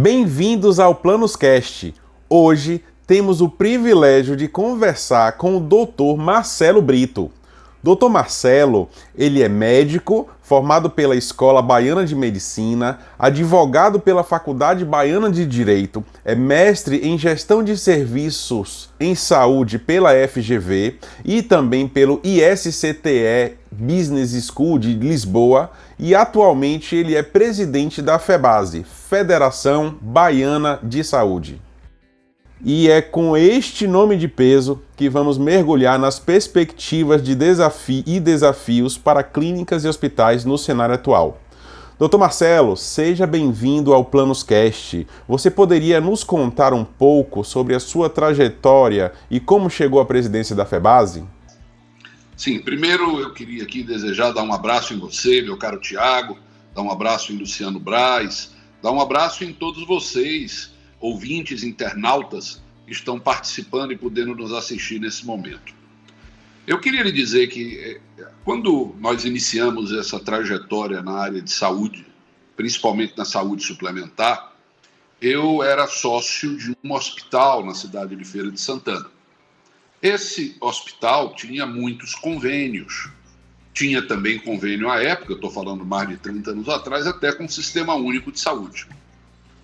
Bem-vindos ao PlanosCast. Hoje temos o privilégio de conversar com o Dr. Marcelo Brito. Dr. Marcelo, ele é médico, formado pela Escola Baiana de Medicina, advogado pela Faculdade Baiana de Direito, é mestre em Gestão de Serviços em Saúde pela FGV e também pelo ISCTE Business School de Lisboa e atualmente ele é presidente da FEBASE, Federação Baiana de Saúde. E é com este nome de peso que vamos mergulhar nas perspectivas de desafios para clínicas e hospitais no cenário atual. Dr. Marcelo, seja bem-vindo ao PlanosCast. Você poderia nos contar um pouco sobre a sua trajetória e como chegou à presidência da FEBASE? Sim, primeiro eu queria aqui desejar dar um abraço em você, meu caro Tiago, dar um abraço em Luciano Braz, dar um abraço em todos vocês, ouvintes, internautas que estão participando e podendo nos assistir nesse momento. Eu queria lhe dizer que quando nós iniciamos essa trajetória na área de saúde, principalmente na saúde suplementar, eu era sócio de um hospital na cidade de Feira de Santana. Esse hospital tinha muitos convênios. Tinha também convênio à época, eu estou falando mais de 30 anos atrás, até com o Sistema Único de Saúde.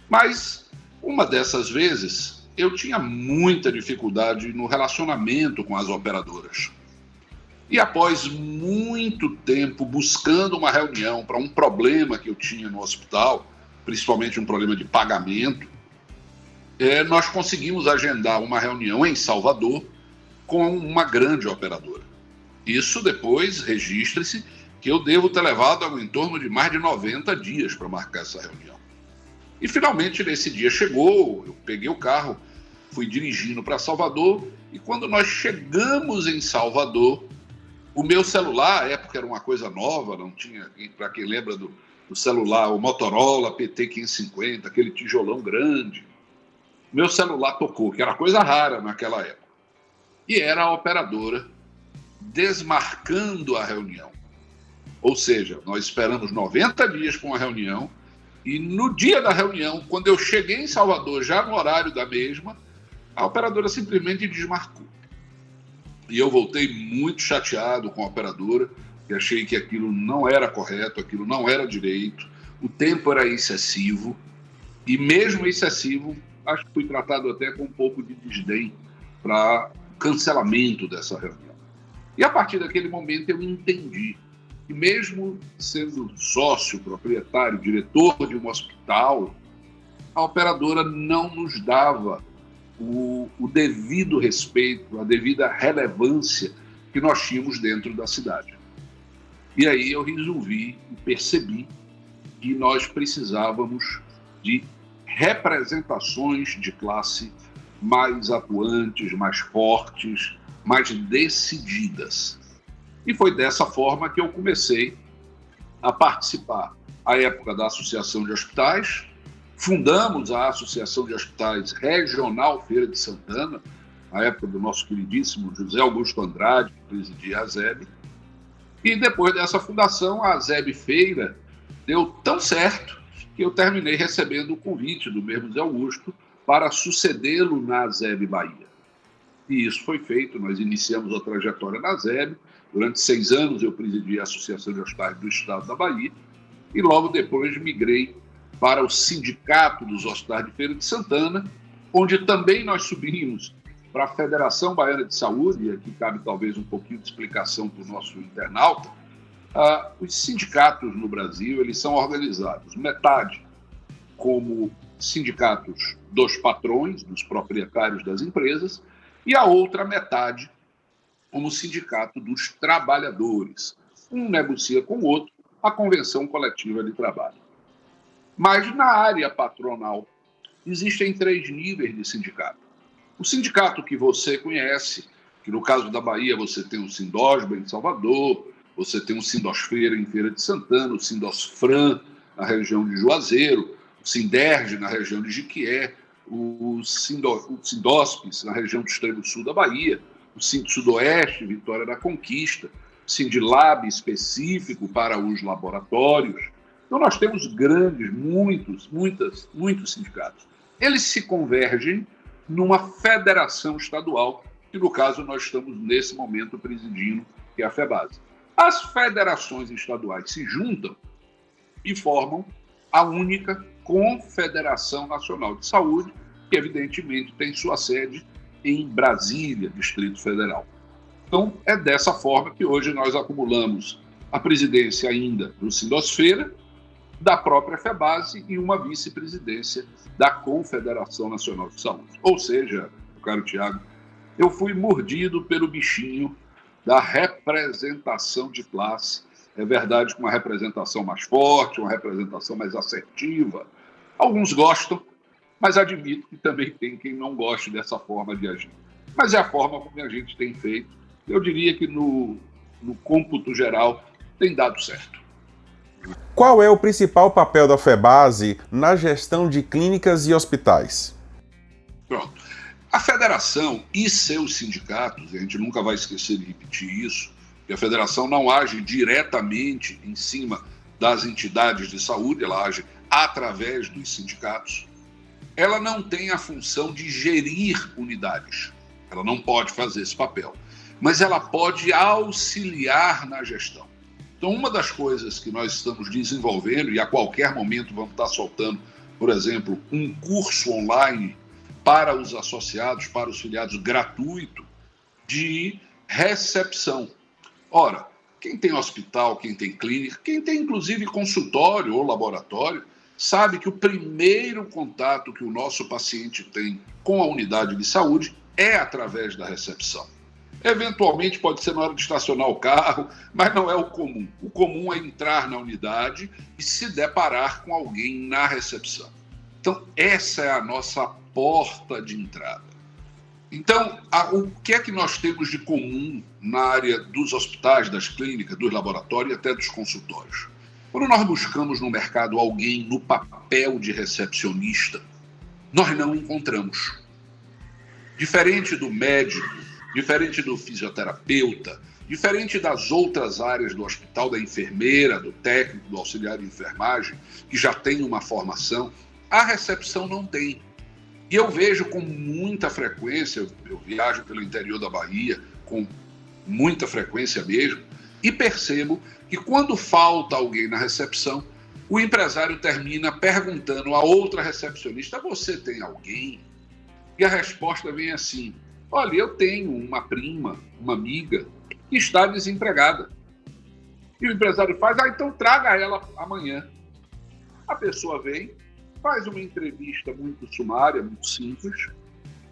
Mas, uma dessas vezes, eu tinha muita dificuldade no relacionamento com as operadoras. E após muito tempo buscando uma reunião para um problema que eu tinha no hospital, principalmente um problema de pagamento, nós conseguimos agendar uma reunião em Salvador com uma grande operadora. Isso depois, registre-se, que eu devo ter levado algo em torno de mais de 90 dias para marcar essa reunião. E finalmente esse dia chegou, eu peguei o carro, fui dirigindo para Salvador, e quando nós chegamos em Salvador, o meu celular, à época era uma coisa nova, não tinha, para quem lembra do celular, o Motorola PT550, aquele tijolão grande, meu celular tocou, que era coisa rara naquela época. E era a operadora desmarcando a reunião. Ou seja, nós esperamos 90 dias para uma reunião e no dia da reunião, quando eu cheguei em Salvador, já no horário da mesma, a operadora simplesmente desmarcou. E eu voltei muito chateado com a operadora, que achei que aquilo não era correto, aquilo não era direito, o tempo era excessivo e mesmo excessivo, acho que fui tratado até com um pouco de desdém para cancelamento dessa reunião. E a partir daquele momento eu entendi que mesmo sendo sócio, proprietário, diretor de um hospital, a operadora não nos dava o devido respeito, a devida relevância que nós tínhamos dentro da cidade. E aí eu resolvi e percebi que nós precisávamos de representações de classe mais atuantes, mais fortes, mais decididas. E foi dessa forma que eu comecei a participar, à época da Associação de Hospitais, fundamos a Associação de Hospitais Regional Feira de Santana, na época do nosso queridíssimo José Augusto Andrade, que presidia a ASEB, e depois dessa fundação, a ASEB Feira deu tão certo que eu terminei recebendo o convite do mesmo José Augusto para sucedê-lo na ASEB Bahia. E isso foi feito, nós iniciamos a trajetória na ASEB, durante 6 anos eu presidi a Associação de Hospitais do Estado da Bahia, e logo depois migrei para o Sindicato dos Hospitais de Feira de Santana, onde também nós subimos para a Federação Baiana de Saúde, e aqui cabe talvez um pouquinho de explicação para o nosso internauta. Os sindicatos no Brasil, eles são organizados metade como sindicatos dos patrões, dos proprietários das empresas, e a outra metade como sindicato dos trabalhadores. Um negocia com o outro a convenção coletiva de trabalho. Mas na área patronal existem 3 níveis de sindicato. O sindicato que você conhece, que no caso da Bahia você tem o Sindosba em Salvador, você tem o Sindosfeira em Feira de Santana, o Sindosfran na região de Juazeiro, o Sinderge na região de Jiquié, o Sindospes na região do extremo sul da Bahia, o Sind-Sudoeste, Vitória da Conquista, o Sindlab específico para os laboratórios, Então, nós temos muitos sindicatos. Eles se convergem numa federação estadual, que, no caso, nós estamos, nesse momento, presidindo, que é a FEBASE. As federações estaduais se juntam e formam a única Confederação Nacional de Saúde, que, evidentemente, tem sua sede em Brasília, Distrito Federal. Então, é dessa forma que hoje nós acumulamos a presidência ainda do Sindosfeira, da própria FEBASE e uma vice-presidência da Confederação Nacional de Saúde. Ou seja, caro Tiago, eu fui mordido pelo bichinho da representação de classe. É verdade, com uma representação mais forte, uma representação mais assertiva. Alguns gostam, mas admito que também tem quem não goste dessa forma de agir. Mas é a forma como a gente tem feito. Eu diria que no cômputo geral tem dado certo. Qual é o principal papel da FEBASE na gestão de clínicas e hospitais? Pronto. A federação e seus sindicatos, e a gente nunca vai esquecer de repetir isso, que a federação não age diretamente em cima das entidades de saúde, ela age através dos sindicatos. Ela não tem a função de gerir unidades, ela não pode fazer esse papel, mas ela pode auxiliar na gestão. Então, uma das coisas que nós estamos desenvolvendo, e a qualquer momento vamos estar soltando, por exemplo, um curso online para os associados, para os filiados, gratuito, de recepção. Ora, quem tem hospital, quem tem clínica, quem tem inclusive consultório ou laboratório, sabe que o primeiro contato que o nosso paciente tem com a unidade de saúde é através da recepção. Eventualmente pode ser na hora de estacionar o carro, mas não é o comum. O comum é entrar na unidade e se deparar com alguém na recepção. Então, essa é a nossa porta de entrada. Então, o que é que nós temos de comum na área dos hospitais, das clínicas, dos laboratórios e até dos consultórios? Quando nós buscamos no mercado alguém no papel de recepcionista, nós não encontramos. Diferente do médico, diferente do fisioterapeuta, diferente das outras áreas do hospital, da enfermeira, do técnico, do auxiliar de enfermagem, que já tem uma formação, a recepção não tem. E eu vejo com muita frequência, eu viajo pelo interior da Bahia, com muita frequência mesmo, e percebo que quando falta alguém na recepção, o empresário termina perguntando a outra recepcionista: você tem alguém? E a resposta vem assim: olha, eu tenho uma prima, uma amiga, que está desempregada. E o empresário faz: então traga ela amanhã. A pessoa vem, faz uma entrevista muito sumária, muito simples,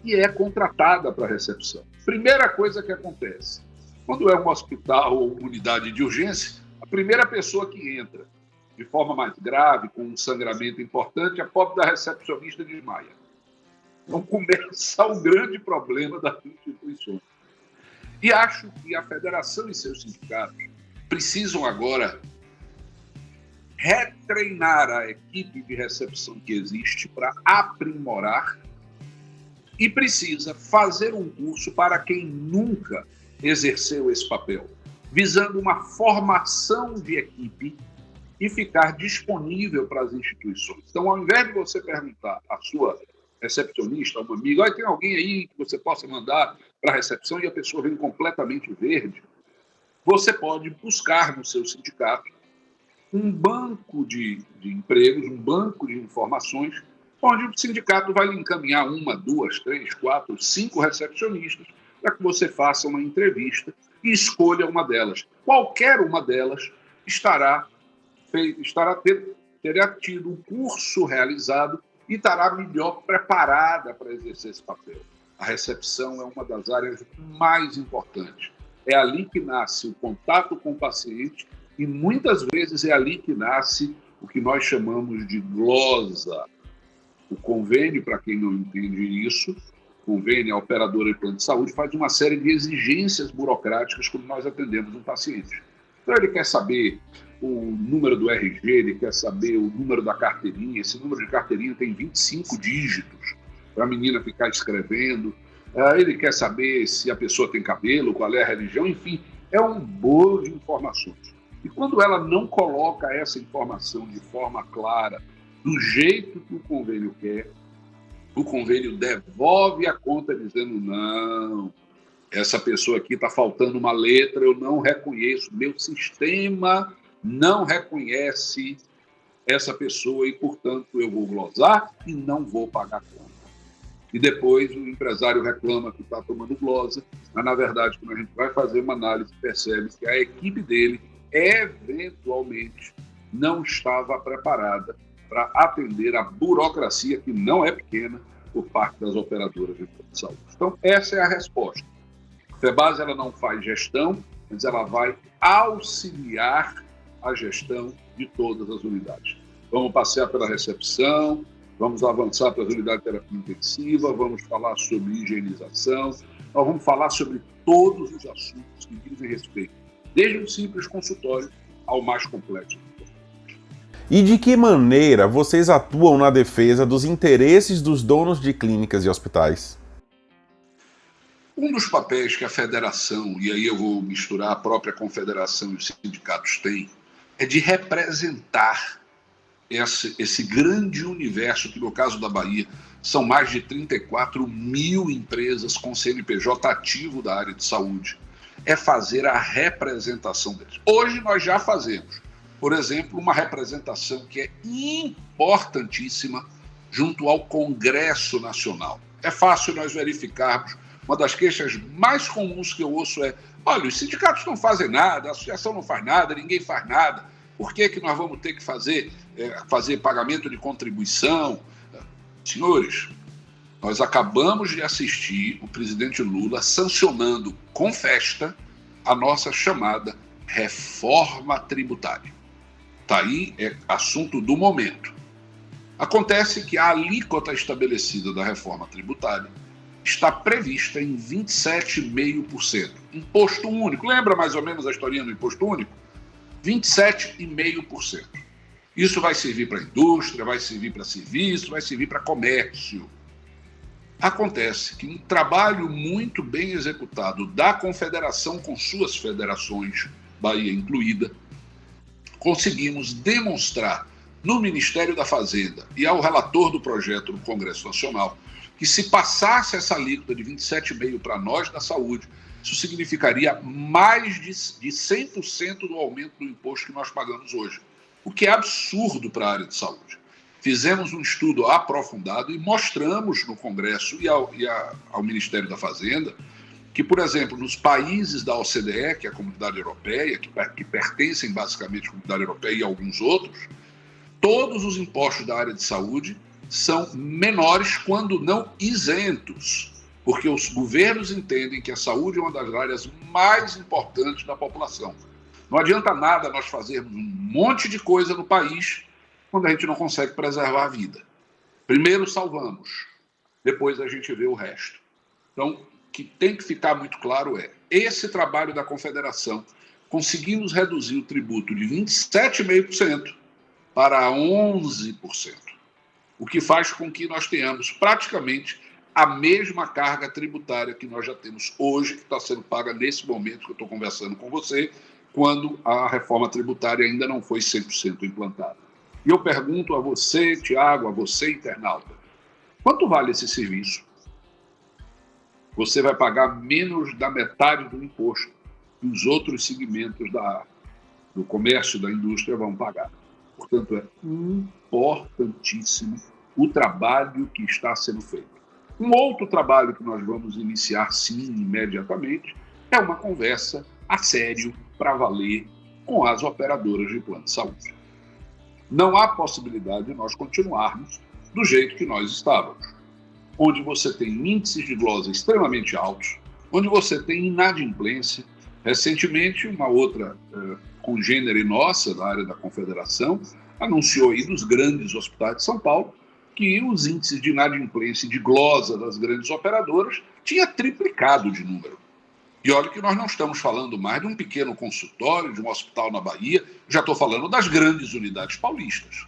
e é contratada para a recepção. Primeira coisa que acontece: quando é um hospital ou uma unidade de urgência, a primeira pessoa que entra de forma mais grave, com um sangramento importante, a pobre da recepcionista desmaia. Então começa o grande problema das instituições. E acho que a federação e seus sindicatos precisam agora retreinar a equipe de recepção que existe para aprimorar e precisa fazer um curso para quem nunca exerceu esse papel, visando uma formação de equipe e ficar disponível para as instituições. Então, ao invés de você perguntar à sua recepcionista, a uma amiga: olha, tem alguém aí que você possa mandar para a recepção, e a pessoa vem completamente verde, você pode buscar no seu sindicato um banco de empregos, um banco de informações, onde o sindicato vai lhe encaminhar 1, 2, 3, 4, 5 recepcionistas para que você faça uma entrevista e escolha uma delas. Qualquer uma delas terá tido um curso realizado e estará melhor preparada para exercer esse papel. A recepção é uma das áreas mais importantes. É ali que nasce o contato com o paciente e muitas vezes é ali que nasce o que nós chamamos de glosa. O convênio, para quem não entende isso, o convênio, a operadora de plano de saúde, faz uma série de exigências burocráticas quando nós atendemos um paciente. Então ele quer saber o número do RG, ele quer saber o número da carteirinha. Esse número de carteirinha tem 25 dígitos para a menina ficar escrevendo. Ele quer saber se a pessoa tem cabelo, qual é a religião, enfim, é um bolo de informações. E quando ela não coloca essa informação de forma clara, do jeito que o convênio quer, o convênio devolve a conta dizendo: não, essa pessoa aqui está faltando uma letra, eu não reconheço, meu sistema não reconhece essa pessoa e, portanto, eu vou glosar e não vou pagar a conta. E depois o empresário reclama que está tomando glosa, mas, na verdade, quando a gente vai fazer uma análise, percebe que a equipe dele, eventualmente, não estava preparada para atender a burocracia, que não é pequena, por parte das operadoras de plano de saúde. Então, essa é a resposta. A FEBASE ela não faz gestão, mas ela vai auxiliar a gestão de todas as unidades. Vamos passear pela recepção, vamos avançar para as unidades de terapia intensiva, vamos falar sobre higienização, nós vamos falar sobre todos os assuntos que dizem respeito, desde um simples consultório ao mais complexo. E de que maneira vocês atuam na defesa dos interesses dos donos de clínicas e hospitais? Um dos papéis que a federação, e aí eu vou misturar a própria confederação e os sindicatos têm, é de representar esse grande universo, que no caso da Bahia são mais de 34 mil empresas com CNPJ ativo da área de saúde, é fazer a representação deles. Hoje nós já fazemos, por exemplo, uma representação que é importantíssima junto ao Congresso Nacional. É fácil nós verificarmos. Uma das queixas mais comuns que eu ouço é: olha, os sindicatos não fazem nada, a associação não faz nada, ninguém faz nada. Por que nós vamos ter que fazer pagamento de contribuição? Senhores, nós acabamos de assistir o presidente Lula sancionando com festa a nossa chamada reforma tributária. Está aí, é assunto do momento. Acontece que a alíquota estabelecida da reforma tributária está prevista em 27,5%. Imposto único. Lembra mais ou menos a historinha do imposto único? 27,5%. Isso vai servir para a indústria, vai servir para serviço, vai servir para comércio. Acontece que um trabalho muito bem executado da Confederação com suas federações, Bahia incluída, conseguimos demonstrar no Ministério da Fazenda e ao relator do projeto no Congresso Nacional que, se passasse essa alíquota de 27,5% para nós da saúde, isso significaria mais de 100% do aumento do imposto que nós pagamos hoje, o que é absurdo para a área de saúde. Fizemos um estudo aprofundado e mostramos no Congresso e ao Ministério da Fazenda que, por exemplo, nos países da OCDE, que é a Comunidade Europeia, que pertencem basicamente à Comunidade Europeia e alguns outros, todos os impostos da área de saúde são menores, quando não isentos, porque os governos entendem que a saúde é uma das áreas mais importantes da população. Não adianta nada nós fazermos um monte de coisa no país quando a gente não consegue preservar a vida. Primeiro salvamos, depois a gente vê o resto. Então, o que tem que ficar muito claro é: esse trabalho da Confederação, conseguimos reduzir o tributo de 27,5% para 11%, o que faz com que nós tenhamos praticamente a mesma carga tributária que nós já temos hoje, que está sendo paga nesse momento que eu estou conversando com você, quando a reforma tributária ainda não foi 100% implantada. E eu pergunto a você, Tiago, a você, internauta, quanto vale esse serviço? Você vai pagar menos da metade do imposto que os outros segmentos do comércio, da indústria vão pagar. Portanto, é importantíssimo o trabalho que está sendo feito. Um outro trabalho que nós vamos iniciar, sim, imediatamente, é uma conversa a sério, para valer, com as operadoras de plano de saúde. Não há possibilidade de nós continuarmos do jeito que nós estávamos, onde você tem índices de glosa extremamente altos, onde você tem inadimplência. Recentemente, uma outra congênere nossa, da área da Confederação, anunciou aí dos grandes hospitais de São Paulo que os índices de inadimplência e de glosa das grandes operadoras tinha triplicado de número. E olha que nós não estamos falando mais de um pequeno consultório, de um hospital na Bahia, já estou falando das grandes unidades paulistas.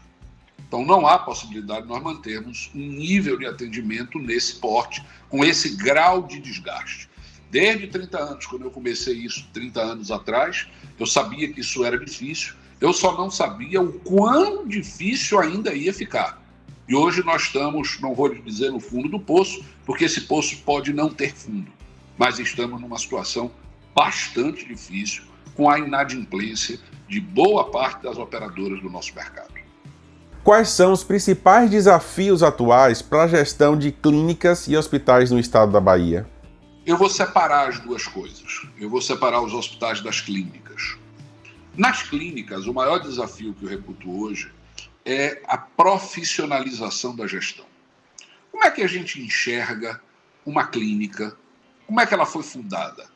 Então não há possibilidade de nós mantermos um nível de atendimento nesse porte, com esse grau de desgaste. Desde 30 anos, quando eu comecei isso 30 anos atrás, eu sabia que isso era difícil, eu só não sabia o quão difícil ainda ia ficar. E hoje nós estamos, não vou lhe dizer no fundo do poço, porque esse poço pode não ter fundo, mas estamos numa situação bastante difícil, com a inadimplência de boa parte das operadoras do nosso mercado. Quais são os principais desafios atuais para a gestão de clínicas e hospitais no estado da Bahia? Eu vou separar as duas coisas. Eu vou separar os hospitais das clínicas. Nas clínicas, o maior desafio que eu reputo hoje é a profissionalização da gestão. Como é que a gente enxerga uma clínica? Como é que ela foi fundada?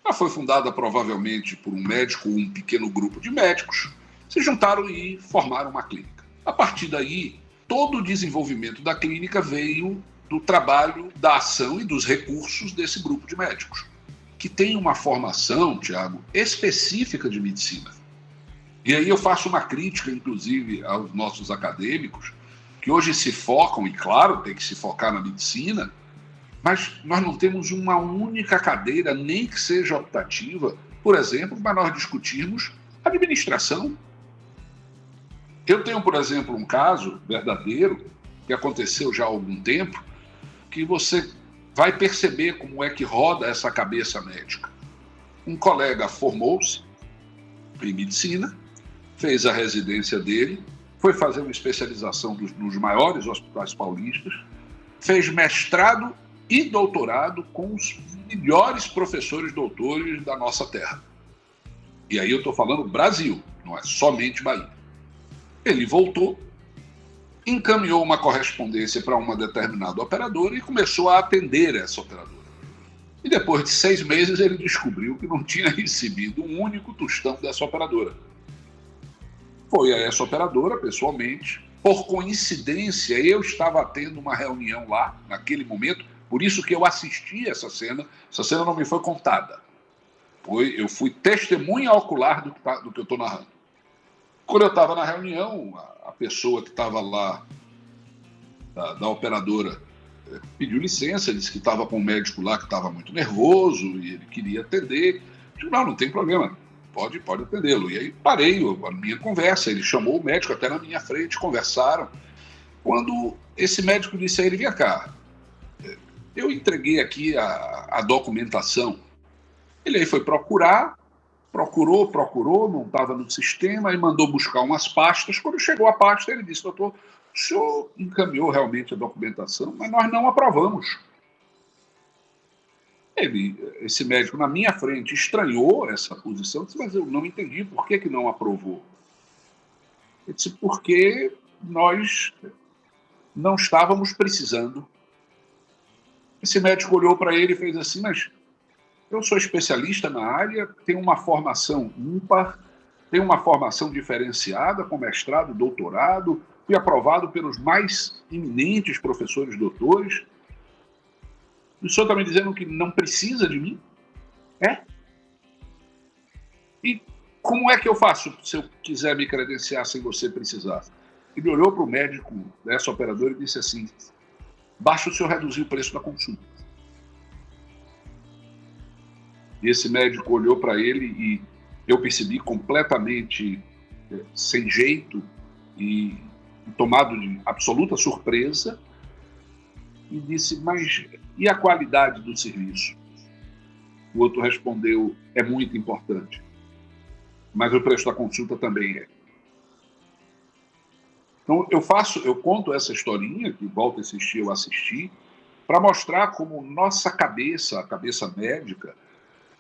Ela foi fundada provavelmente por um médico ou um pequeno grupo de médicos, se juntaram e formaram uma clínica. A partir daí, todo o desenvolvimento da clínica veio do trabalho, da ação e dos recursos desse grupo de médicos, que tem uma formação, Tiago, específica de medicina. E aí eu faço uma crítica, inclusive, aos nossos acadêmicos, que hoje se focam, e claro, tem que se focar na medicina, mas nós não temos uma única cadeira, nem que seja optativa, por exemplo, para nós discutirmos administração. Eu tenho, por exemplo, um caso verdadeiro, que aconteceu já há algum tempo, que você vai perceber como é que roda essa cabeça médica. Um colega formou-se em medicina, fez a residência dele, foi fazer uma especialização nos maiores hospitais paulistas, fez mestrado e doutorado com os melhores professores doutores da nossa terra. E aí eu estou falando Brasil, não é somente Bahia. Ele voltou, encaminhou uma correspondência para uma determinada operadora e começou a atender essa operadora. E depois de 6 meses ele descobriu que não tinha recebido um único tostão dessa operadora. Foi a essa operadora, pessoalmente. Por coincidência, eu estava tendo uma reunião lá, naquele momento, por isso que eu assisti essa cena não me foi contada. Eu fui testemunha ocular do que eu estou narrando. Quando eu estava na reunião, a pessoa que estava lá, da operadora, pediu licença, disse que estava com um médico lá que estava muito nervoso e ele queria atender. Eu disse, não tem problema, pode atendê-lo. E aí parei a minha conversa, ele chamou o médico até na minha frente, conversaram. Quando esse médico disse a ele, vem cá, eu entreguei aqui a documentação. Ele aí foi procurou, não estava no sistema e mandou buscar umas pastas. Quando chegou a pasta, ele disse, doutor, o senhor encaminhou realmente a documentação, mas nós não aprovamos. Esse médico na minha frente estranhou essa posição, disse, mas eu não entendi por que não aprovou. Ele disse, porque nós não estávamos precisando. Esse médico olhou para ele e fez assim, mas eu sou especialista na área, tenho uma formação ímpar, tenho uma formação diferenciada, com mestrado, doutorado, fui aprovado pelos mais eminentes professores doutores. O senhor está me dizendo que não precisa de mim? É? E como é que eu faço se eu quiser me credenciar sem você precisar? Ele olhou para o médico dessa operadora e disse assim, basta o senhor reduzir o preço da consulta. E esse médico olhou para ele e eu percebi completamente sem jeito e tomado de absoluta surpresa e disse, mas e a qualidade do serviço? O outro respondeu, é muito importante, mas o preço da consulta também é. Então eu conto essa historinha, que volta a assistir, eu assisti, para mostrar como nossa cabeça, a cabeça médica,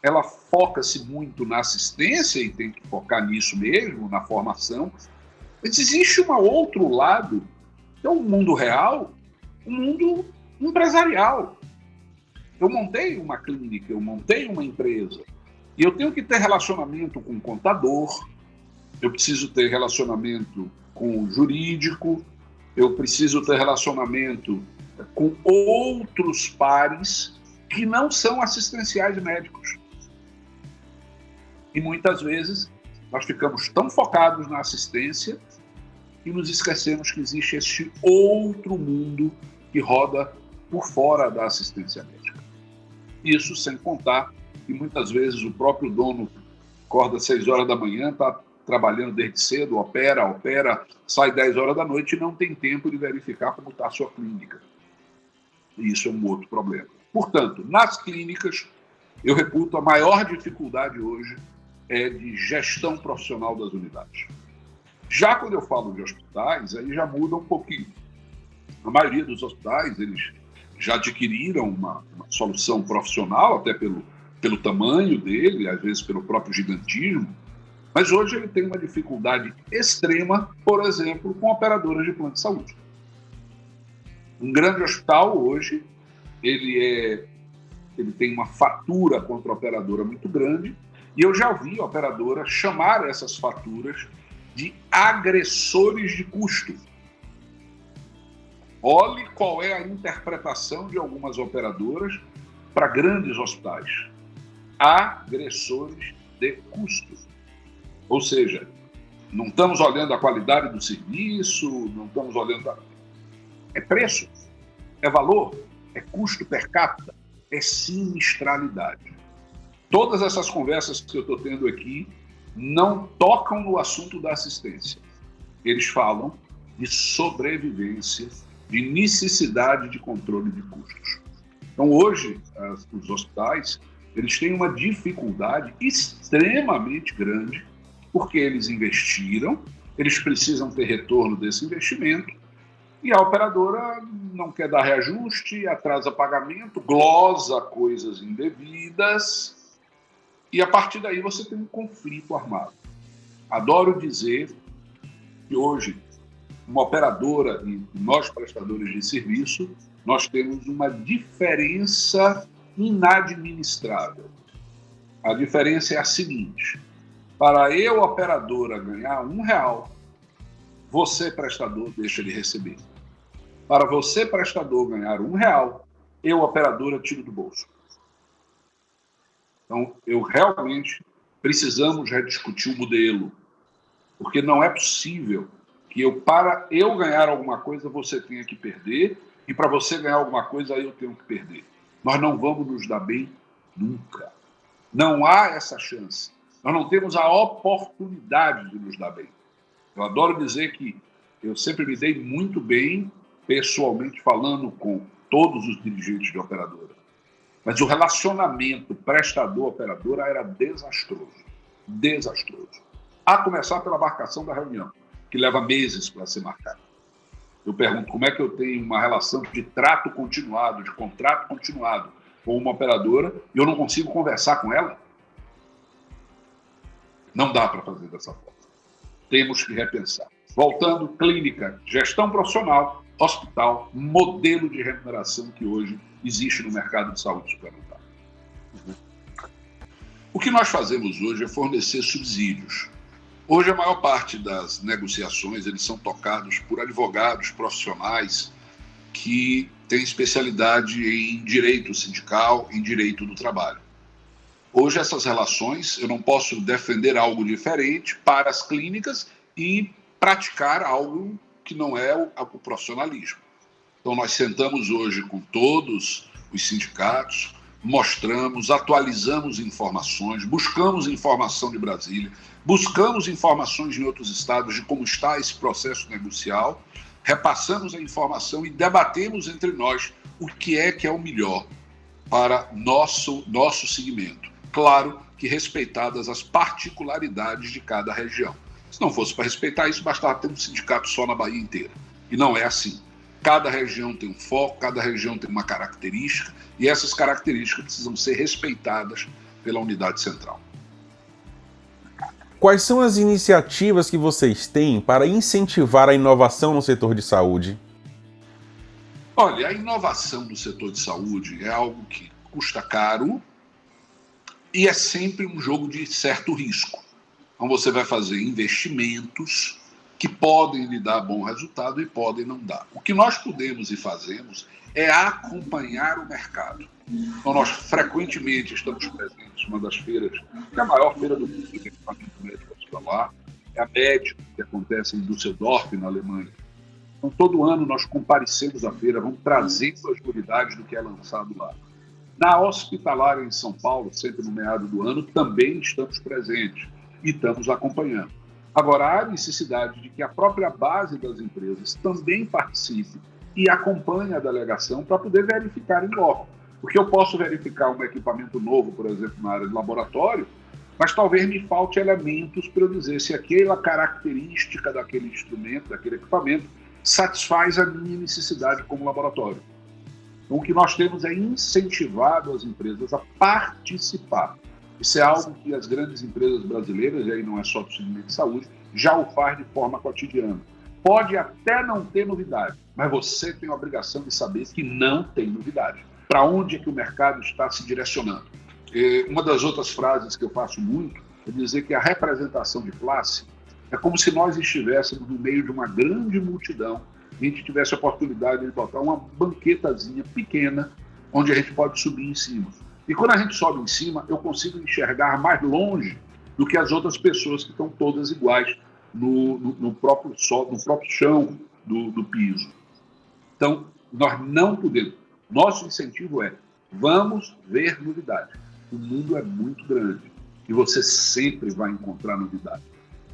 ela foca-se muito na assistência e tem que focar nisso mesmo, na formação. Mas existe um outro lado, que é o mundo real, o mundo empresarial. Eu montei uma clínica, eu montei uma empresa, e eu tenho que ter relacionamento com o contador, eu preciso ter relacionamento com o jurídico, eu preciso ter relacionamento com outros pares que não são assistenciais médicos. E muitas vezes nós ficamos tão focados na assistência que nos esquecemos que existe este outro mundo que roda por fora da assistência médica. Isso sem contar que muitas vezes o próprio dono acorda às 6 horas da manhã, está trabalhando desde cedo, opera, sai 10 horas da noite e não tem tempo de verificar como está a sua clínica. E isso é um outro problema. Portanto, nas clínicas, eu reputo a maior dificuldade hoje é de gestão profissional das unidades. Já quando eu falo de hospitais, aí já muda um pouquinho. A maioria dos hospitais, eles já adquiriram uma solução profissional, até pelo tamanho dele, às vezes pelo próprio gigantismo, mas hoje ele tem uma dificuldade extrema, por exemplo, com operadoras de plano de saúde. Um grande hospital hoje, ele tem uma fatura contra a operadora muito grande, e eu já vi a operadora chamar essas faturas de agressores de custo. Olhe qual é a interpretação de algumas operadoras para grandes hospitais. Agressores de custo. Ou seja, não estamos olhando a qualidade do serviço, não estamos olhando... É preço, é valor, é custo per capita, é sinistralidade. Todas essas conversas que eu estou tendo aqui não tocam no assunto da assistência. Eles falam de sobrevivência, de necessidade de controle de custos. Então, hoje, os hospitais, eles têm uma dificuldade extremamente grande, porque eles investiram, eles precisam ter retorno desse investimento, e a operadora não quer dar reajuste, atrasa pagamento, glosa coisas indevidas, e a partir daí você tem um conflito armado. Adoro dizer que hoje, uma operadora e nós prestadores de serviço, nós temos uma diferença inadministrável. A diferença é a seguinte: para eu, operadora, ganhar R$1, você, prestador, deixa de receber. Para você, prestador, ganhar R$1, eu, operadora, tiro do bolso. Então, realmente precisamos rediscutir o modelo, porque não é possível que para eu ganhar alguma coisa, você tenha que perder, e para você ganhar alguma coisa, eu tenho que perder. Nós não vamos nos dar bem nunca. Não há essa chance. Nós não temos a oportunidade de nos dar bem. Eu adoro dizer que eu sempre me dei muito bem, pessoalmente falando, com todos os dirigentes de operadora. Mas o relacionamento prestador-operadora era desastroso. Desastroso. A começar pela marcação da reunião, que leva meses para ser marcada. Eu pergunto como é que eu tenho uma relação de trato continuado, de contrato continuado com uma operadora e eu não consigo conversar com ela? Não dá para fazer dessa forma. Temos que repensar. Voltando, clínica, gestão profissional, hospital, modelo de remuneração que hoje existe no mercado de saúde suplementar. O que nós fazemos hoje é fornecer subsídios. Hoje, a maior parte das negociações eles são tocados por advogados profissionais que têm especialidade em direito sindical, em direito do trabalho. Hoje, essas relações, eu não posso defender algo diferente para as clínicas e praticar algo que não é o profissionalismo. Então, nós sentamos hoje com todos os sindicatos, mostramos, atualizamos informações, buscamos informação de Brasília, buscamos informações em outros estados de como está esse processo negocial, repassamos a informação e debatemos entre nós o que é o melhor para nosso segmento. Claro que respeitadas as particularidades de cada região. Se não fosse para respeitar isso, bastava ter um sindicato só na Bahia inteira. E não é assim. Cada região tem um foco, cada região tem uma característica, e essas características precisam ser respeitadas pela unidade central. Quais são as iniciativas que vocês têm para incentivar a inovação no setor de saúde? Olha, a inovação no setor de saúde é algo que custa caro e é sempre um jogo de certo risco. Então você vai fazer investimentos que podem lhe dar bom resultado e podem não dar. O que nós podemos e fazemos é acompanhar o mercado. Então nós frequentemente estamos presentes numa das feiras, que é a maior feira do mundo de equipamento médico hospitalar, é a MED, que acontece em Düsseldorf, na Alemanha. Então todo ano nós comparecemos à feira, vamos trazendo as novidades do que é lançado lá. Na hospitalária em São Paulo, sempre no meado do ano, também estamos presentes e estamos acompanhando. Agora, há necessidade de que a própria base das empresas também participe e acompanhe a delegação para poder verificar em loco. Porque eu posso verificar um equipamento novo, por exemplo, na área de laboratório, mas talvez me falte elementos para eu dizer se aquela característica daquele instrumento, daquele equipamento, satisfaz a minha necessidade como laboratório. Então, o que nós temos é incentivado as empresas a participar. Isso é algo que as grandes empresas brasileiras, e aí não é só do segmento de saúde, já o faz de forma cotidiana. Pode até não ter novidade, mas você tem a obrigação de saber que não tem novidade. Para onde é que o mercado está se direcionando? Uma das outras frases que eu faço muito é dizer que a representação de classe é como se nós estivéssemos no meio de uma grande multidão e a gente tivesse a oportunidade de botar uma banquetazinha pequena onde a gente pode subir em cima. E quando a gente sobe em cima, eu consigo enxergar mais longe do que as outras pessoas que estão todas iguais no próprio chão do piso. Então, nós não podemos. Nosso incentivo é: vamos ver novidade. O mundo é muito grande e você sempre vai encontrar novidade.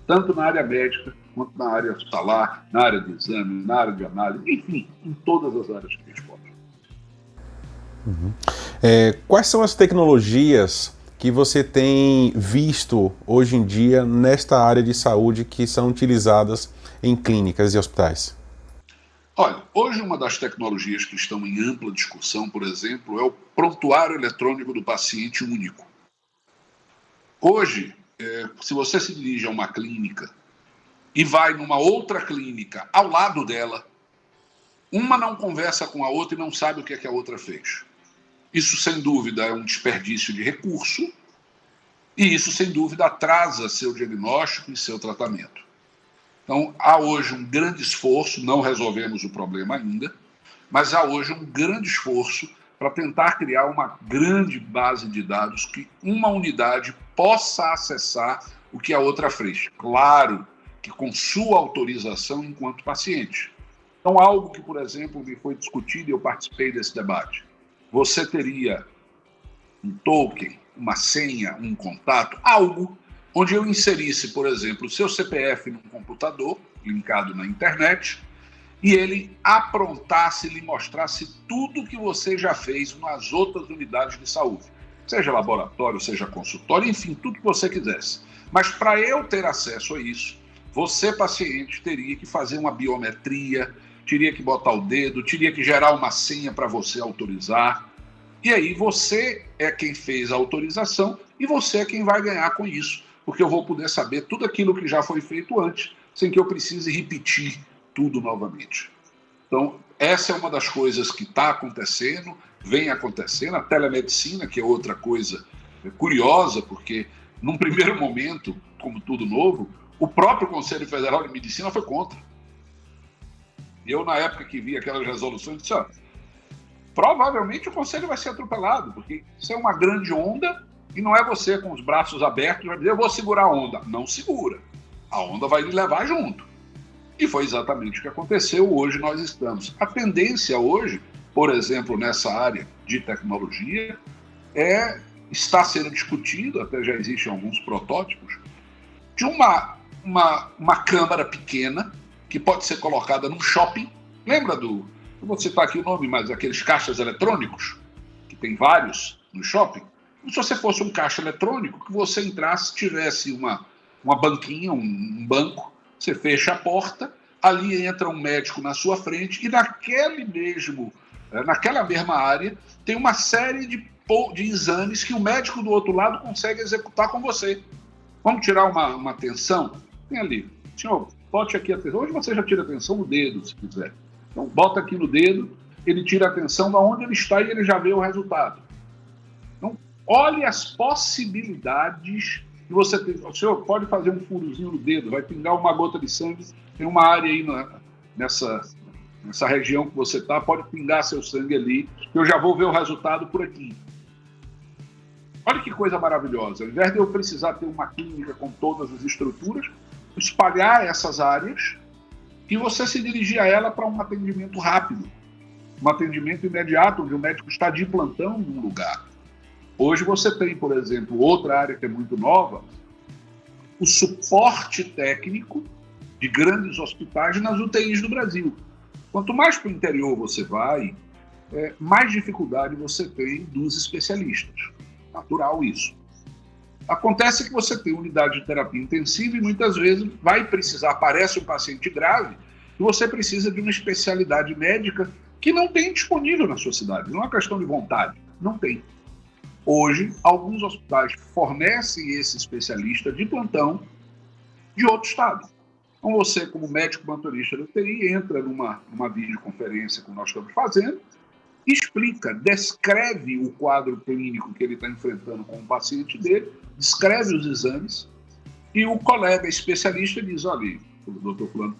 Tanto na área médica, quanto na área hospitalar, na área de exame, na área de análise, enfim, em todas as áreas que a gente pode. Quais são as tecnologias que você tem visto hoje em dia nesta área de saúde que são utilizadas em clínicas e hospitais? Olha, hoje uma das tecnologias que estão em ampla discussão, por exemplo, é o prontuário eletrônico do paciente único. Hoje, se você se dirige a uma clínica e vai numa outra clínica ao lado dela, uma não conversa com a outra e não sabe o que é que a outra fez. Isso, sem dúvida, é um desperdício de recurso e isso, sem dúvida, atrasa seu diagnóstico e seu tratamento. Então, há hoje um grande esforço, não resolvemos o problema ainda, mas há hoje um grande esforço para tentar criar uma grande base de dados que uma unidade possa acessar o que a outra fez. Claro que com sua autorização enquanto paciente. Então, algo que, por exemplo, me foi discutido e eu participei desse debate. Você teria um token, uma senha, um contato, algo onde eu inserisse, por exemplo, o seu CPF num computador, linkado na internet, e ele aprontasse, lhe mostrasse tudo que você já fez nas outras unidades de saúde. Seja laboratório, seja consultório, enfim, tudo que você quisesse. Mas para eu ter acesso a isso, você, paciente, teria que fazer uma biometria, teria que botar o dedo, teria que gerar uma senha para você autorizar. E aí você é quem fez a autorização e você é quem vai ganhar com isso, porque eu vou poder saber tudo aquilo que já foi feito antes, sem que eu precise repetir tudo novamente. Então, essa é uma das coisas que está acontecendo, vem acontecendo. A telemedicina, que é outra coisa curiosa, porque num primeiro momento, como tudo novo, o próprio Conselho Federal de Medicina foi contra. Eu, na época que vi aquelas resoluções, disse: provavelmente o Conselho vai ser atropelado, porque isso é uma grande onda e não é você com os braços abertos vai dizer: eu vou segurar a onda. Não segura. A onda vai lhe levar junto. E foi exatamente o que aconteceu. Hoje nós estamos. A tendência hoje, por exemplo, nessa área de tecnologia, está sendo discutido, até já existem alguns protótipos, de uma câmara pequena que pode ser colocada num shopping. Lembra eu vou citar aqui o nome, mas aqueles caixas eletrônicos, que tem vários no shopping? Como se você fosse um caixa eletrônico, que você entrasse, tivesse uma banquinha, um banco, você fecha a porta, ali entra um médico na sua frente e naquela mesma área tem uma série de exames que o médico do outro lado consegue executar com você. Vamos tirar uma tensão? Tem ali. Senhor, bote aqui a tensão. Hoje você já tira a tensão no dedo, se quiser. Então, bota aqui no dedo, ele tira a tensão de onde ele está e ele já vê o resultado. Então, olhe as possibilidades que você tem. O senhor pode fazer um furozinho no dedo, vai pingar uma gota de sangue, tem uma área aí nessa região que você está, pode pingar seu sangue ali, eu já vou ver o resultado por aqui. Olha que coisa maravilhosa. Ao invés de eu precisar ter uma clínica com todas as estruturas, espalhar essas áreas e você se dirigir a ela para um atendimento rápido. um atendimento imediato, onde o médico está de plantão num lugar. Hoje você tem, por exemplo, outra área que é muito nova, o suporte técnico de grandes hospitais nas UTIs do Brasil. Quanto mais para o interior você vai, mais dificuldade você tem dos especialistas. Natural isso. Acontece que você tem unidade de terapia intensiva e muitas vezes aparece um paciente grave e você precisa de uma especialidade médica que não tem disponível na sua cidade. Não é uma questão de vontade, não tem. Hoje, alguns hospitais fornecem esse especialista de plantão de outro estado. Então você, como médico plantonista da UTI, entra numa videoconferência que nós estamos fazendo, explica, descreve o quadro clínico que ele está enfrentando com o paciente dele, descreve os exames, e o colega especialista diz, olha, doutor fulano,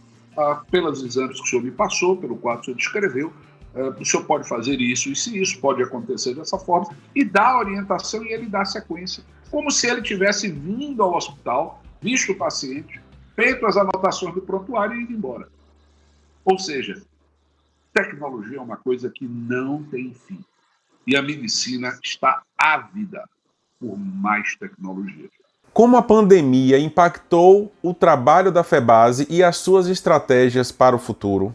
pelos exames que o senhor me passou, pelo quadro que o senhor descreveu, o senhor pode fazer isso, isso pode acontecer dessa forma, e dá a orientação e ele dá a sequência, como se ele tivesse vindo ao hospital, visto o paciente, feito as anotações do prontuário e ido embora. Ou seja, tecnologia é uma coisa que não tem fim. E a medicina está ávida por mais tecnologia. Como a pandemia impactou o trabalho da FEBASE e as suas estratégias para o futuro?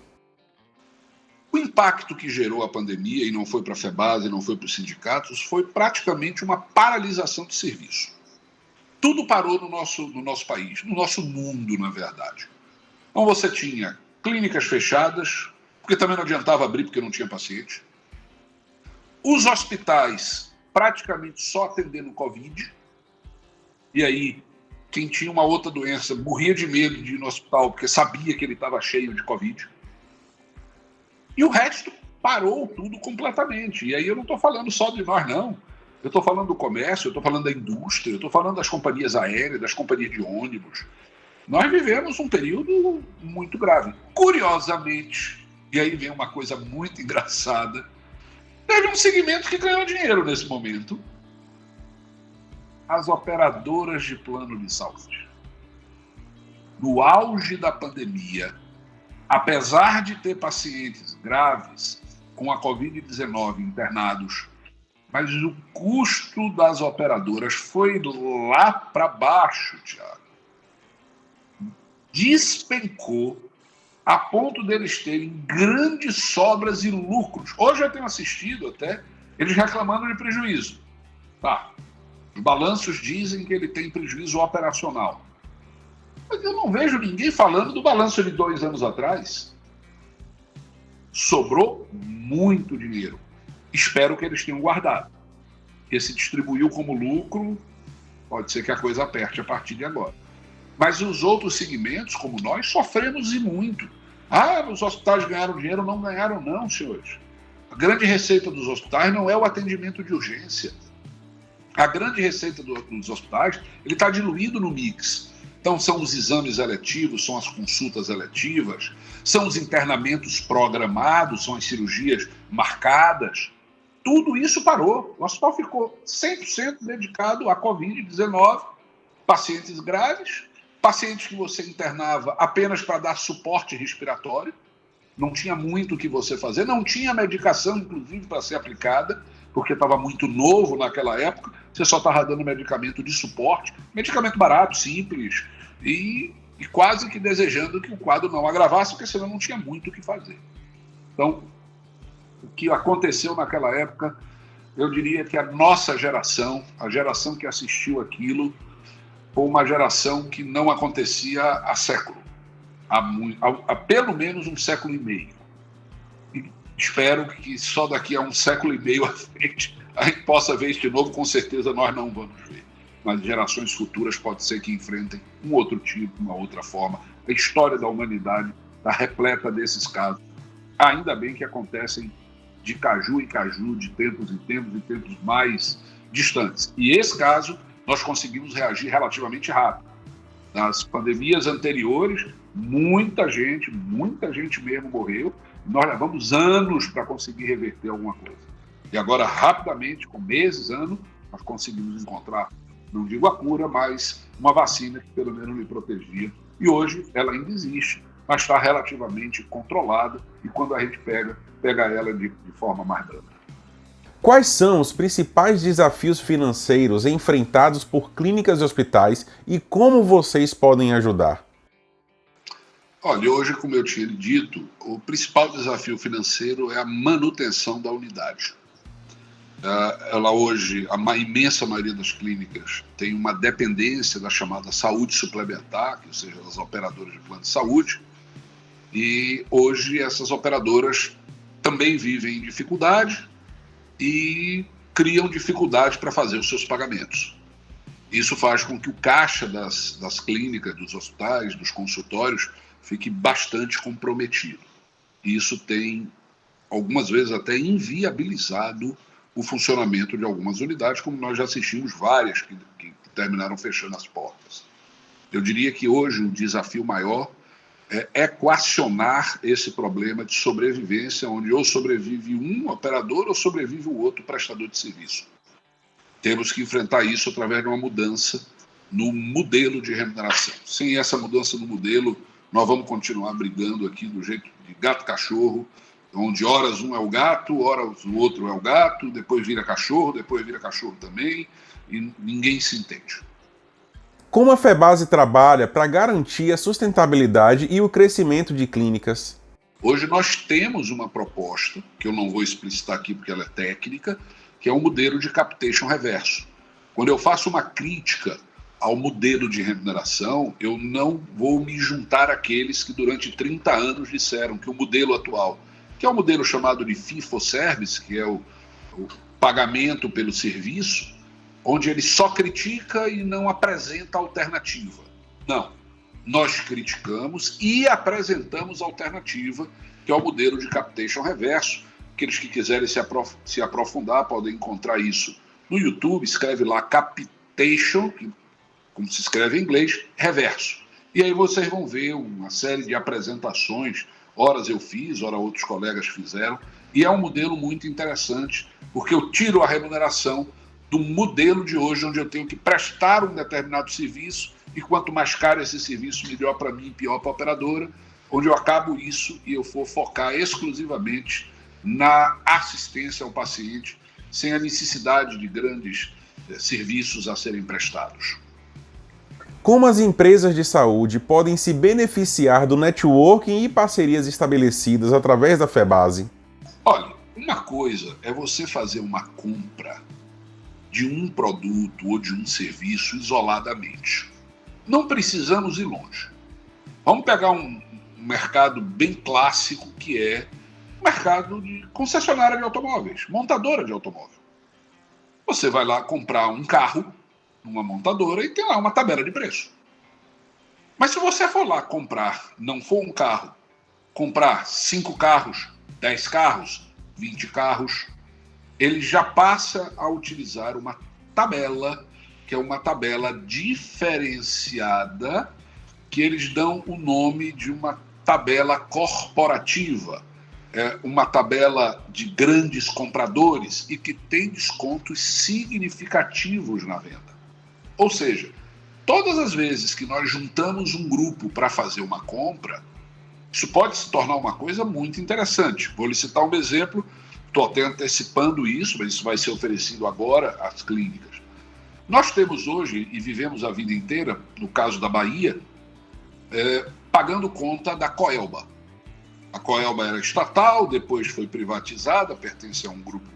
O impacto que gerou a pandemia, e não foi para a FEBASE, não foi para os sindicatos, foi praticamente uma paralisação de serviço. Tudo parou no nosso país, no nosso mundo, na verdade. Então você tinha clínicas fechadas, porque também não adiantava abrir porque não tinha paciente. Os hospitais praticamente só atendendo Covid. E aí, quem tinha uma outra doença morria de medo de ir no hospital porque sabia que ele estava cheio de Covid. E o resto parou tudo completamente. E aí eu não estou falando só de nós, não. Eu estou falando do comércio, eu estou falando da indústria, eu estou falando das companhias aéreas, das companhias de ônibus. Nós vivemos um período muito grave. Curiosamente, e aí vem uma coisa muito engraçada, teve um segmento que ganhou dinheiro nesse momento. As operadoras de plano de saúde. No auge da pandemia, apesar de ter pacientes graves com a Covid-19 internados, mas o custo das operadoras foi lá para baixo, Tiago. Despencou a ponto deles terem grandes sobras e lucros. Hoje eu tenho assistido até eles reclamando de prejuízo. Tá. Os balanços dizem que ele tem prejuízo operacional. Mas eu não vejo ninguém falando do balanço de 2 anos atrás. Sobrou muito dinheiro. Espero que eles tenham guardado. Porque se distribuiu como lucro, pode ser que a coisa aperte a partir de agora. Mas os outros segmentos, como nós, sofremos e muito. Os hospitais ganharam dinheiro. Não ganharam não, senhores. A grande receita dos hospitais não é o atendimento de urgência. A grande receita dos hospitais, ele está diluído no mix. Então, são os exames eletivos, são as consultas eletivas, são os internamentos programados, são as cirurgias marcadas. Tudo isso parou. O hospital ficou 100% dedicado à Covid-19, pacientes graves, pacientes que você internava apenas para dar suporte respiratório, não tinha muito o que você fazer, não tinha medicação, inclusive, para ser aplicada, porque estava muito novo naquela época, você só estava dando medicamento de suporte, medicamento barato, simples, e quase que desejando que o quadro não agravasse, porque senão não tinha muito o que fazer. Então, o que aconteceu naquela época, eu diria que a nossa geração, a geração que assistiu aquilo, foi uma geração que não acontecia há século, há pelo menos um século e meio. Espero que só daqui a um século e meio à frente a gente possa ver isso de novo. Com certeza nós não vamos ver. Mas gerações futuras pode ser que enfrentem um outro tipo, uma outra forma. A história da humanidade está repleta desses casos. Ainda bem que acontecem de caju em caju, de tempos em tempos e tempos mais distantes. E esse caso nós conseguimos reagir relativamente rápido. Nas pandemias anteriores, muita gente mesmo morreu. Nós levamos anos para conseguir reverter alguma coisa. E agora, rapidamente, com meses, anos, nós conseguimos encontrar, não digo a cura, mas uma vacina que pelo menos me protegia. E hoje ela ainda existe, mas está relativamente controlada e quando a gente pega ela de forma mais branda. Quais são os principais desafios financeiros enfrentados por clínicas e hospitais e como vocês podem ajudar? Olha, hoje, como eu tinha dito, o principal desafio financeiro é a manutenção da unidade. Ela hoje, imensa maioria das clínicas tem uma dependência da chamada saúde suplementar, ou seja, das operadoras de plano de saúde, e hoje essas operadoras também vivem em dificuldade e criam dificuldade para fazer os seus pagamentos. Isso faz com que o caixa das clínicas, dos hospitais, dos consultórios, fique bastante comprometido. E isso tem, algumas vezes, até inviabilizado o funcionamento de algumas unidades, como nós já assistimos várias que terminaram fechando as portas. Eu diria que hoje o desafio maior é equacionar esse problema de sobrevivência, onde ou sobrevive um operador ou sobrevive o outro prestador de serviço. Temos que enfrentar isso através de uma mudança no modelo de remuneração. Sem essa mudança no modelo, nós vamos continuar brigando aqui do jeito de gato-cachorro, onde horas um é o gato, horas o outro é o gato, depois vira cachorro também, e ninguém se entende. Como a FEBASE trabalha para garantir a sustentabilidade e o crescimento de clínicas? Hoje nós temos uma proposta, que eu não vou explicitar aqui porque ela é técnica, que é um modelo de capitation reverso. Quando eu faço uma crítica ao modelo de remuneração, eu não vou me juntar àqueles que durante 30 anos disseram que o modelo atual, que é o modelo chamado de fee for service, que é o pagamento pelo serviço, onde ele só critica e não apresenta alternativa. Não. Nós criticamos e apresentamos alternativa, que é o modelo de capitation reverso. Aqueles que quiserem se aprofundar podem encontrar isso no YouTube, escreve lá capitation, como se escreve em inglês, reverso. E aí vocês vão ver uma série de apresentações, horas eu fiz, horas outros colegas fizeram, e é um modelo muito interessante, porque eu tiro a remuneração do modelo de hoje, onde eu tenho que prestar um determinado serviço, e quanto mais caro esse serviço, melhor para mim e pior para a operadora, onde eu acabo isso e eu vou focar exclusivamente na assistência ao paciente, sem a necessidade de grandes serviços a serem prestados. Como as empresas de saúde podem se beneficiar do networking e parcerias estabelecidas através da FEBASE? Olha, uma coisa é você fazer uma compra de um produto ou de um serviço isoladamente. Não precisamos ir longe. Vamos pegar um mercado bem clássico, que é o mercado de concessionária de automóveis, montadora de automóvel. Você vai lá comprar um carro numa montadora e tem lá uma tabela de preço. Mas se você for lá comprar, não for um carro, comprar 5 carros, 10 carros, 20 carros, ele já passa a utilizar uma tabela, que é uma tabela diferenciada, que eles dão o nome de uma tabela corporativa, uma tabela de grandes compradores e que tem descontos significativos na venda. Ou seja, todas as vezes que nós juntamos um grupo para fazer uma compra, isso pode se tornar uma coisa muito interessante. Vou lhe citar um exemplo, estou até antecipando isso, mas isso vai ser oferecido agora às clínicas. Nós temos hoje, e vivemos a vida inteira, no caso da Bahia, pagando conta da Coelba. A Coelba era estatal, depois foi privatizada, pertence a um grupo,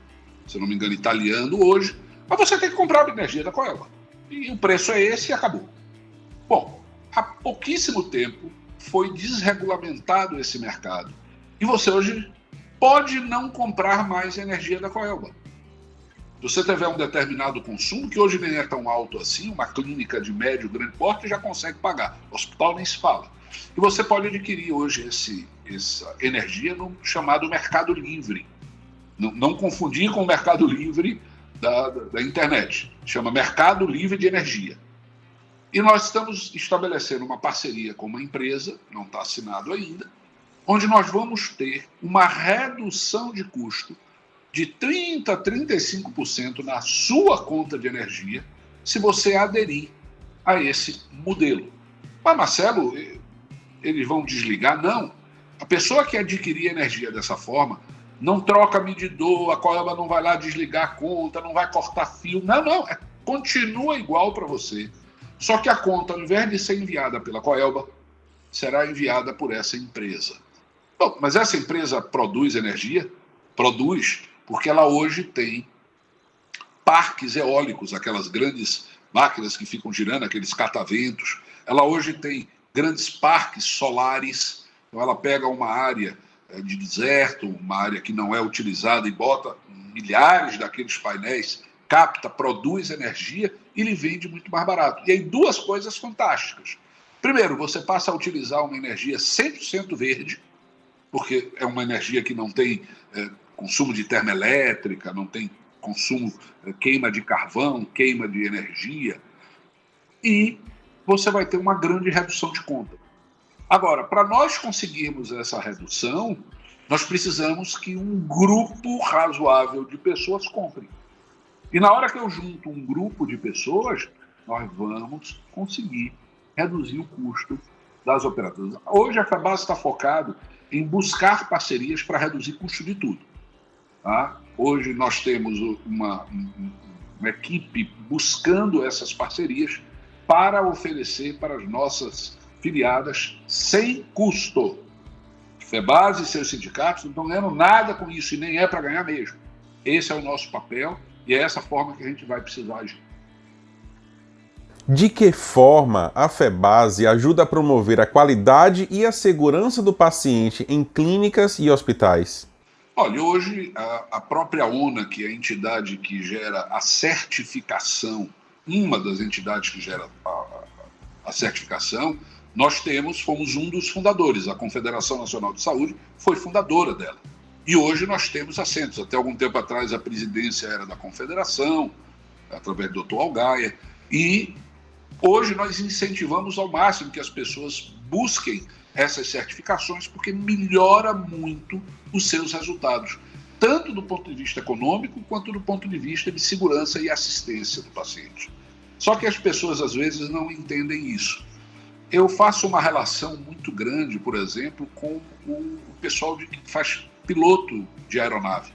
se não me engano, italiano hoje, mas você tem que comprar a energia da Coelba. E o preço é esse e acabou. Bom, há pouquíssimo tempo foi desregulamentado esse mercado. E você hoje pode não comprar mais energia da Coelba. Se você tiver um determinado consumo, que hoje nem é tão alto assim, uma clínica de médio, grande porte já consegue pagar. O hospital nem se fala. E você pode adquirir hoje essa energia no chamado Mercado Livre. Não confundir com o Mercado Livre da internet. Chama Mercado Livre de Energia. E nós estamos estabelecendo uma parceria com uma empresa, não está assinado ainda, onde nós vamos ter uma redução de custo de 30% a 35% na sua conta de energia, se você aderir a esse modelo. Mas, Marcelo, eles vão desligar. Não. A pessoa que adquirir energia dessa forma não troca medidor, a Coelba não vai lá desligar a conta, não vai cortar fio. Não. Continua igual para você. Só que a conta, ao invés de ser enviada pela Coelba, será enviada por essa empresa. Bom, mas essa empresa produz energia? Produz, porque ela hoje tem parques eólicos, aquelas grandes máquinas que ficam girando, aqueles cataventos. Ela hoje tem grandes parques solares. Então ela pega uma área de deserto, uma área que não é utilizada e bota milhares daqueles painéis, capta, produz energia e lhe vende muito mais barato. E aí duas coisas fantásticas. Primeiro, você passa a utilizar uma energia 100% verde, porque é uma energia que não tem consumo de termoelétrica, não tem consumo, queima de carvão, queima de energia, e você vai ter uma grande redução de conta. Agora, para nós conseguirmos essa redução, nós precisamos que um grupo razoável de pessoas compre. E na hora que eu junto um grupo de pessoas, nós vamos conseguir reduzir o custo das operadoras. Hoje a FEBASE está focado em buscar parcerias para reduzir o custo de tudo. Tá? Hoje nós temos uma equipe buscando essas parcerias para oferecer para as nossas filiadas sem custo. FEBASE e seus sindicatos não estão ganhando nada com isso e nem é para ganhar mesmo. Esse é o nosso papel e é essa forma que a gente vai precisar agir. De que forma a FEBASE ajuda a promover a qualidade e a segurança do paciente em clínicas e hospitais? Olha, hoje a própria ONA, que é a entidade que gera a certificação, uma das entidades que gera a certificação, fomos um dos fundadores. A Confederação Nacional de Saúde foi fundadora dela. E hoje nós temos assentos. Até algum tempo atrás a presidência era da Confederação, através do Dr. Algaia. E hoje nós incentivamos ao máximo que as pessoas busquem essas certificações, porque melhora muito os seus resultados, tanto do ponto de vista econômico, quanto do ponto de vista de segurança e assistência do paciente. Só que as pessoas, às vezes, não entendem isso. Eu faço uma relação muito grande, por exemplo, com o pessoal que faz piloto de aeronave,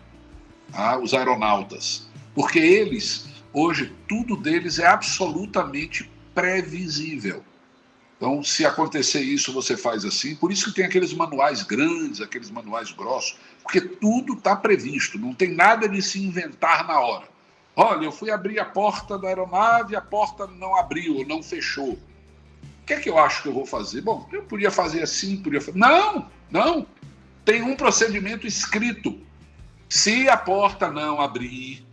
os aeronautas, porque eles, hoje, tudo deles é absolutamente previsível. Então, se acontecer isso, você faz assim. Por isso que tem aqueles manuais grandes, aqueles manuais grossos, porque tudo está previsto, não tem nada de se inventar na hora. Olha, eu fui abrir a porta da aeronave, a porta não abriu ou não fechou. O que é que eu acho que eu vou fazer? Bom, eu podia fazer assim, podia fazer... Não. Tem um procedimento escrito. Se a porta não abrir,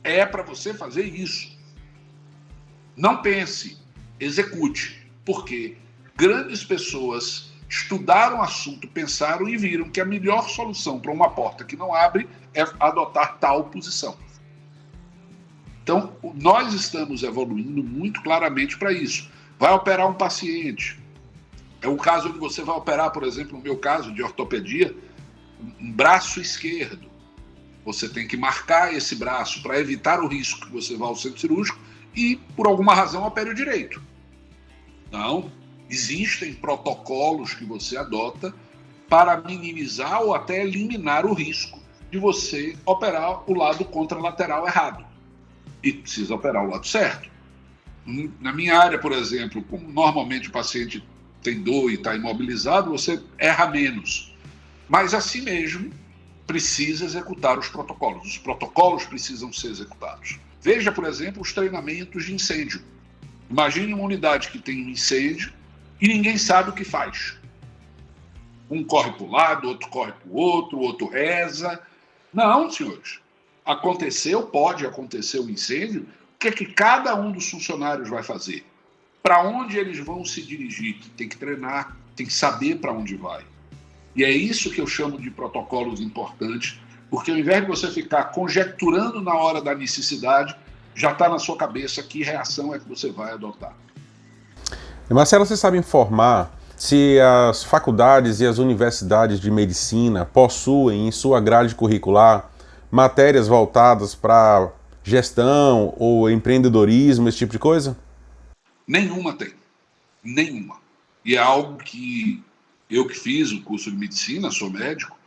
é para você fazer isso. Não pense, execute. Porque grandes pessoas estudaram o assunto, pensaram e viram que a melhor solução para uma porta que não abre é adotar tal posição. Então, nós estamos evoluindo muito claramente para isso. Vai operar um paciente. É um caso onde você vai operar, por exemplo, no meu caso de ortopedia, um braço esquerdo. Você tem que marcar esse braço para evitar o risco que você vá ao centro cirúrgico e, por alguma razão, opere o direito. Não, existem protocolos que você adota para minimizar ou até eliminar o risco de você operar o lado contralateral errado. E precisa operar o lado certo. Na minha área, por exemplo, como normalmente o paciente tem dor e está imobilizado, você erra menos. Mas assim mesmo, precisa executar os protocolos. Os protocolos precisam ser executados. Veja, por exemplo, os treinamentos de incêndio. Imagine uma unidade que tem um incêndio e ninguém sabe o que faz. Um corre para o lado, outro corre para o outro reza. Não, senhores. Pode acontecer um incêndio, o que é que cada um dos funcionários vai fazer? Para onde eles vão se dirigir? Tem que treinar, tem que saber para onde vai. E é isso que eu chamo de protocolos importantes, porque ao invés de você ficar conjecturando na hora da necessidade, já está na sua cabeça que reação é que você vai adotar. Marcelo, você sabe informar se as faculdades e as universidades de medicina possuem em sua grade curricular matérias voltadas para gestão ou empreendedorismo, esse tipo de coisa? Nenhuma tem. Nenhuma. e é algo que eu que fiz o curso de medicina, sou médico,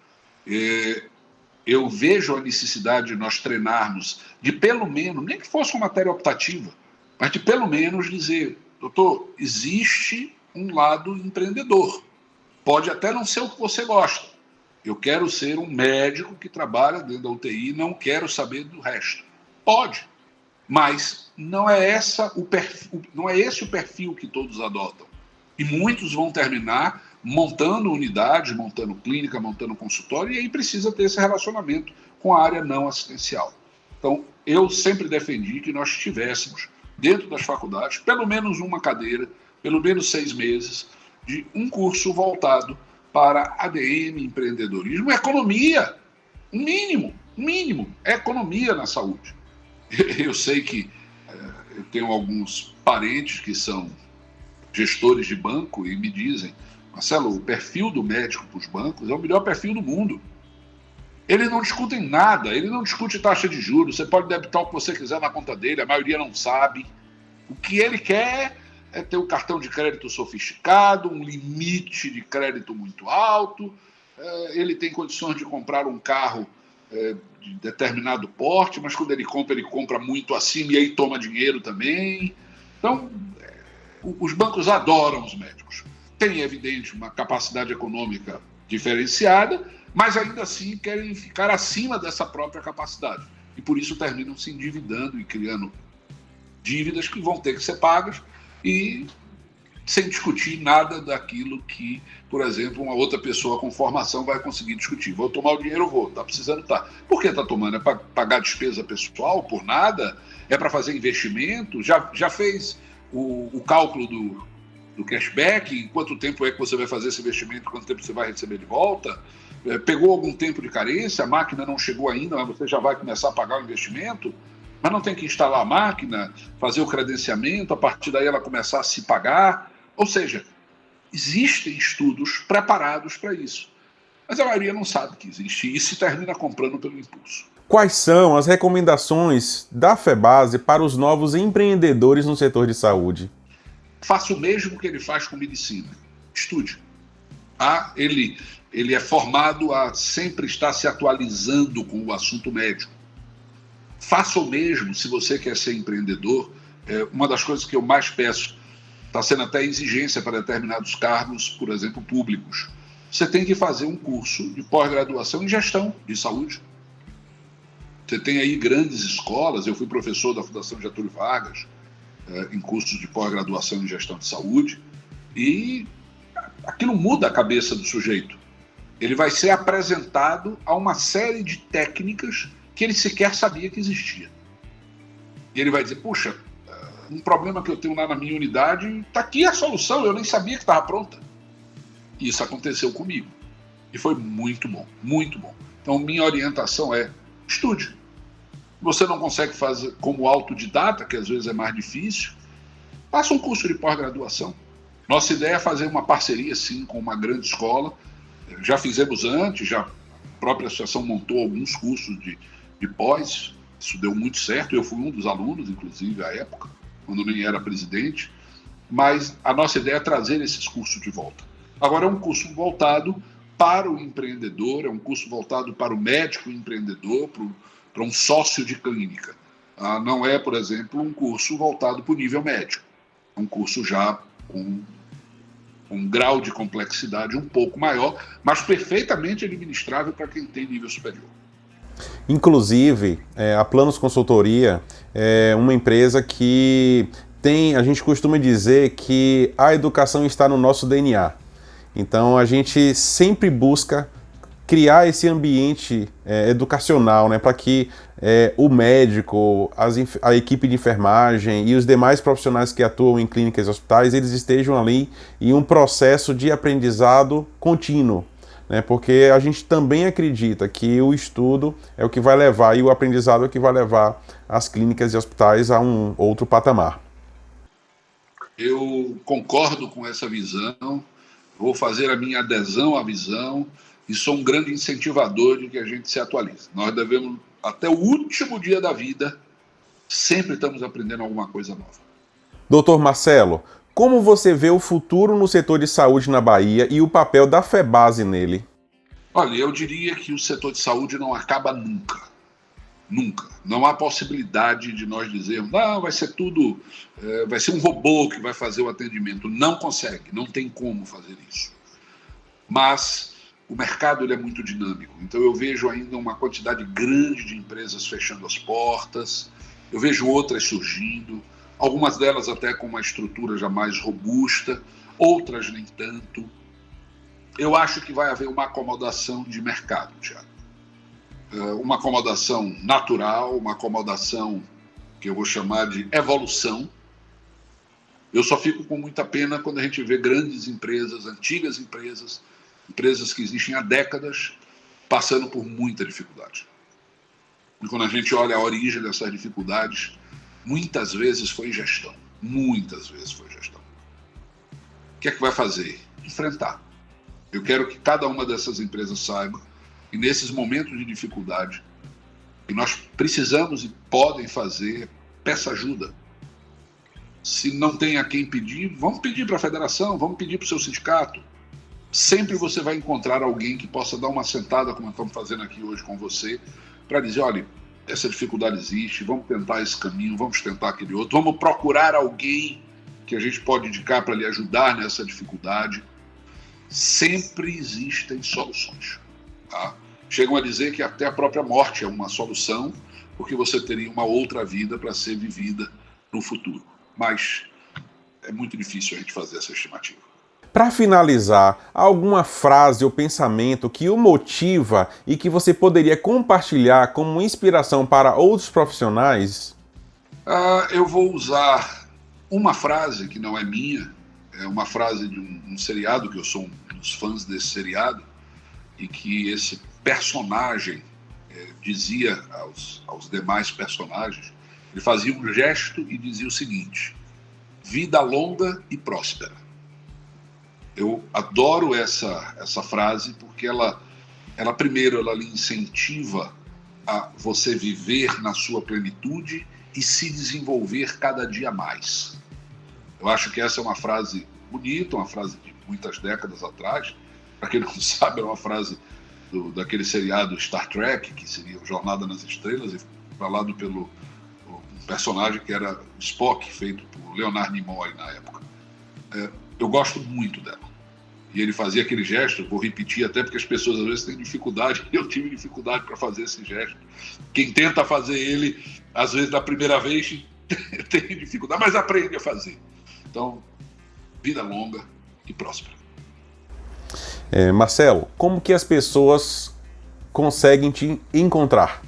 eu vejo a necessidade de nós treinarmos, de pelo menos, nem que fosse uma matéria optativa, mas de pelo menos dizer, doutor, existe um lado empreendedor. Pode até não ser o que você gosta. Eu quero ser um médico que trabalha dentro da UTI, não quero saber do resto. Pode, mas não é esse o perfil que todos adotam. E muitos vão terminar montando unidade, montando clínica, montando consultório, e aí precisa ter esse relacionamento com a área não assistencial. Então, eu sempre defendi que nós tivéssemos, dentro das faculdades, pelo menos uma cadeira, pelo menos 6 meses, de um curso voltado para ADM, empreendedorismo, economia, um mínimo, economia na saúde. Eu sei que eu tenho alguns parentes que são gestores de banco e me dizem, Marcelo, o perfil do médico para os bancos é o melhor perfil do mundo. Eles não discutem nada, ele não discute taxa de juros, você pode debitar o que você quiser na conta dele, a maioria não sabe. O que ele quer é ter um cartão de crédito sofisticado, um limite de crédito muito alto, ele tem condições de comprar um carro de determinado porte, mas quando ele compra muito acima e aí toma dinheiro também. Então, os bancos adoram os médicos. Tem, evidente, uma capacidade econômica diferenciada, mas ainda assim querem ficar acima dessa própria capacidade. E por isso terminam se endividando e criando dívidas que vão ter que ser pagas e sem discutir nada daquilo que, por exemplo, uma outra pessoa com formação vai conseguir discutir. Vou tomar o dinheiro, vou. Está precisando, tá. Por que está tomando? É para pagar despesa pessoal por nada? É para fazer investimento? Já fez o cálculo do cashback? Em quanto tempo é que você vai fazer esse investimento? Quanto tempo você vai receber de volta? Pegou algum tempo de carência? A máquina não chegou ainda, mas você já vai começar a pagar o investimento? Mas não tem que instalar a máquina, fazer o credenciamento, a partir daí ela começar a se pagar. Ou seja, existem estudos preparados para isso. Mas a maioria não sabe que existe isso e termina comprando pelo impulso. Quais são as recomendações da FEBASE para os novos empreendedores no setor de saúde? Faça o mesmo que ele faz com medicina. Estude. Ele é formado a sempre estar se atualizando com o assunto médico. Faça o mesmo se você quer ser empreendedor. Uma das coisas que eu mais peço, está sendo até exigência para determinados cargos, por exemplo, públicos. Você tem que fazer um curso de pós-graduação em gestão de saúde. Você tem aí grandes escolas, eu fui professor da Fundação Getúlio Vargas, em cursos de pós-graduação em gestão de saúde, e aquilo muda a cabeça do sujeito. Ele vai ser apresentado a uma série de técnicas que ele sequer sabia que existia. E ele vai dizer, puxa, um problema que eu tenho lá na minha unidade, está aqui a solução, eu nem sabia que estava pronta. E isso aconteceu comigo. E foi muito bom, muito bom. Então, minha orientação é, estude. Você não consegue fazer como autodidata, que às vezes é mais difícil, faça um curso de pós-graduação. Nossa ideia é fazer uma parceria, sim, com uma grande escola. Já fizemos antes, a própria associação montou alguns cursos de pós, isso deu muito certo, eu fui um dos alunos, inclusive, à época, quando nem era presidente, mas a nossa ideia é trazer esses cursos de volta. Agora, é um curso voltado para o empreendedor, é um curso voltado para o médico empreendedor, para um sócio de clínica. Não é, por exemplo, um curso voltado para o nível médio. É um curso já com um grau de complexidade um pouco maior, mas perfeitamente administrável para quem tem nível superior. Inclusive, a Planos Consultoria é uma empresa que a gente costuma dizer que a educação está no nosso DNA. Então a gente sempre busca criar esse ambiente educacional, né, para que o médico, a equipe de enfermagem e os demais profissionais que atuam em clínicas e hospitais, eles estejam ali em um processo de aprendizado contínuo. Né, porque a gente também acredita que o estudo é o que vai levar, e o aprendizado é o que vai levar as clínicas e hospitais a um outro patamar. Eu concordo com essa visão, vou fazer a minha adesão à visão e sou um grande incentivador de que a gente se atualize. Nós devemos, até o último dia da vida, sempre estamos aprendendo alguma coisa nova. Doutor Marcelo, Como você vê o futuro no setor de saúde na Bahia e o papel da FEBASE nele? Olha, eu diria que o setor de saúde não acaba nunca. Nunca. Não há possibilidade de nós dizermos, não, vai ser tudo, vai ser um robô que vai fazer o atendimento. Não consegue, não tem como fazer isso. Mas o mercado ele é muito dinâmico. Então eu vejo ainda uma quantidade grande de empresas fechando as portas, eu vejo outras surgindo, algumas delas até com uma estrutura já mais robusta, outras nem tanto. Eu acho que vai haver uma acomodação de mercado, Thiago. Uma acomodação natural, uma acomodação que eu vou chamar de evolução. Eu só fico com muita pena quando a gente vê grandes empresas, antigas empresas, empresas que existem há décadas, passando por muita dificuldade. E quando a gente olha a origem dessas dificuldades, muitas vezes foi gestão. Muitas vezes foi gestão. O que é que vai fazer? Enfrentar. Eu quero que cada uma dessas empresas saiba que nesses momentos de dificuldade, que nós precisamos e podem fazer, peça ajuda. Se não tem a quem pedir, vamos pedir para a federação, vamos pedir para o seu sindicato. Sempre você vai encontrar alguém que possa dar uma sentada, como estamos fazendo aqui hoje com você, para dizer, olha, essa dificuldade existe, vamos tentar esse caminho, vamos tentar aquele outro, vamos procurar alguém que a gente pode indicar para lhe ajudar nessa dificuldade. Sempre existem soluções. Tá? Chegam a dizer que até a própria morte é uma solução, porque você teria uma outra vida para ser vivida no futuro. Mas é muito difícil a gente fazer essa estimativa. Para finalizar, alguma frase ou pensamento que o motiva e que você poderia compartilhar como inspiração para outros profissionais? Eu vou usar uma frase que não é minha, é uma frase de um seriado, que eu sou um dos fãs desse seriado, e que esse personagem dizia aos demais personagens, ele fazia um gesto e dizia o seguinte: vida longa e próspera. Eu adoro essa frase porque ela primeiro, ela lhe incentiva a você viver na sua plenitude e se desenvolver cada dia mais. Eu acho que essa é uma frase bonita, uma frase de muitas décadas atrás. Para quem não sabe, é uma frase daquele seriado Star Trek, que seria o Jornada nas Estrelas, e falado pelo personagem que era Spock, feito por Leonard Nimoy na época. Eu gosto muito dela. E ele fazia aquele gesto, vou repetir até porque as pessoas às vezes têm dificuldade, eu tive dificuldade para fazer esse gesto. Quem tenta fazer ele, às vezes da primeira vez, tem dificuldade, mas aprende a fazer. Então, vida longa e próspera. Marcelo, como que as pessoas conseguem te encontrar?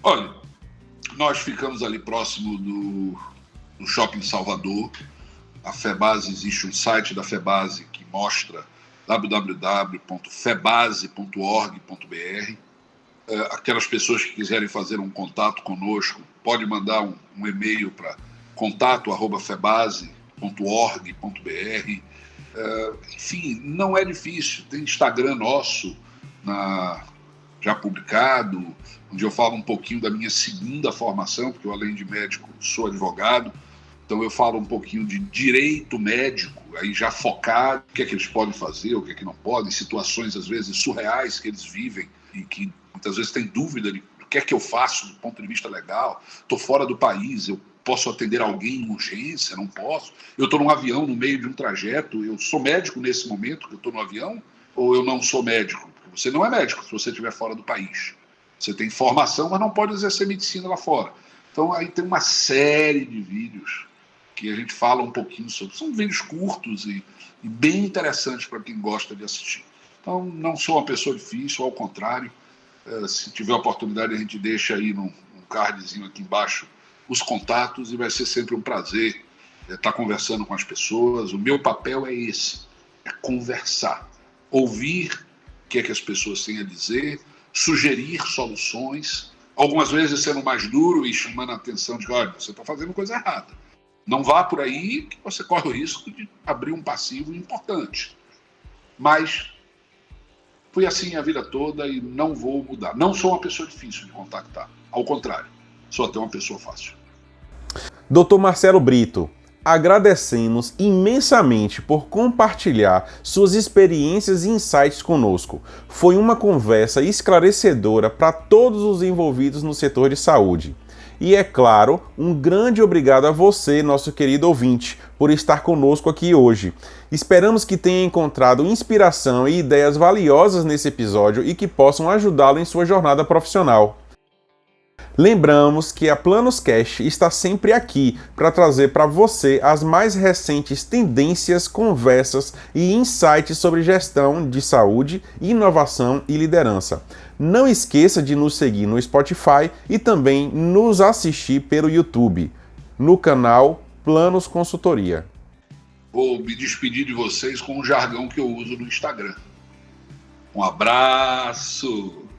Olha, nós ficamos ali próximo do Shopping Salvador. A FEBASE, existe um site da FEBASE que mostra www.febase.org.br. Aquelas pessoas que quiserem fazer um contato conosco, pode mandar um e-mail para contato@febase.org.br. Enfim, não é difícil. Tem Instagram nosso já publicado, onde eu falo um pouquinho da minha segunda formação, porque eu, além de médico, sou advogado. Então eu falo um pouquinho de direito médico, aí já focado, o que é que eles podem fazer, o que é que não podem, situações às vezes surreais que eles vivem e que muitas vezes têm dúvida do que é que eu faço do ponto de vista legal. Estou fora do país, eu posso atender alguém em urgência, não posso. Eu estou num avião no meio de um trajeto, eu sou médico nesse momento que eu estou no avião, ou eu não sou médico? Porque você não é médico se você estiver fora do país. Você tem formação, mas não pode exercer medicina lá fora. Então aí tem uma série de vídeos que a gente fala um pouquinho sobre. São vídeos curtos e bem interessantes para quem gosta de assistir. Então, não sou uma pessoa difícil, ao contrário. Se tiver oportunidade, a gente deixa aí num cardzinho aqui embaixo os contatos e vai ser sempre um prazer estar conversando com as pessoas. O meu papel é esse, é conversar, ouvir o que é que as pessoas têm a dizer, sugerir soluções, algumas vezes sendo mais duro e chamando a atenção de, olha, você está fazendo coisa errada. Não vá por aí que você corre o risco de abrir um passivo importante. Mas fui assim a vida toda e não vou mudar. Não sou uma pessoa difícil de contactar. Ao contrário, sou até uma pessoa fácil. Dr. Marcelo Brito, Agradecemos imensamente por compartilhar suas experiências e insights conosco. Foi uma conversa esclarecedora para todos os envolvidos no setor de saúde. E é claro, um grande obrigado a você, nosso querido ouvinte, por estar conosco aqui hoje. Esperamos que tenha encontrado inspiração e ideias valiosas nesse episódio e que possam ajudá-lo em sua jornada profissional. Lembramos que a PlanosCast está sempre aqui para trazer para você as mais recentes tendências, conversas e insights sobre gestão de saúde, inovação e liderança. Não esqueça de nos seguir no Spotify e também nos assistir pelo YouTube, no canal Planos Consultoria. Vou me despedir de vocês com o jargão que eu uso no Instagram. Um abraço!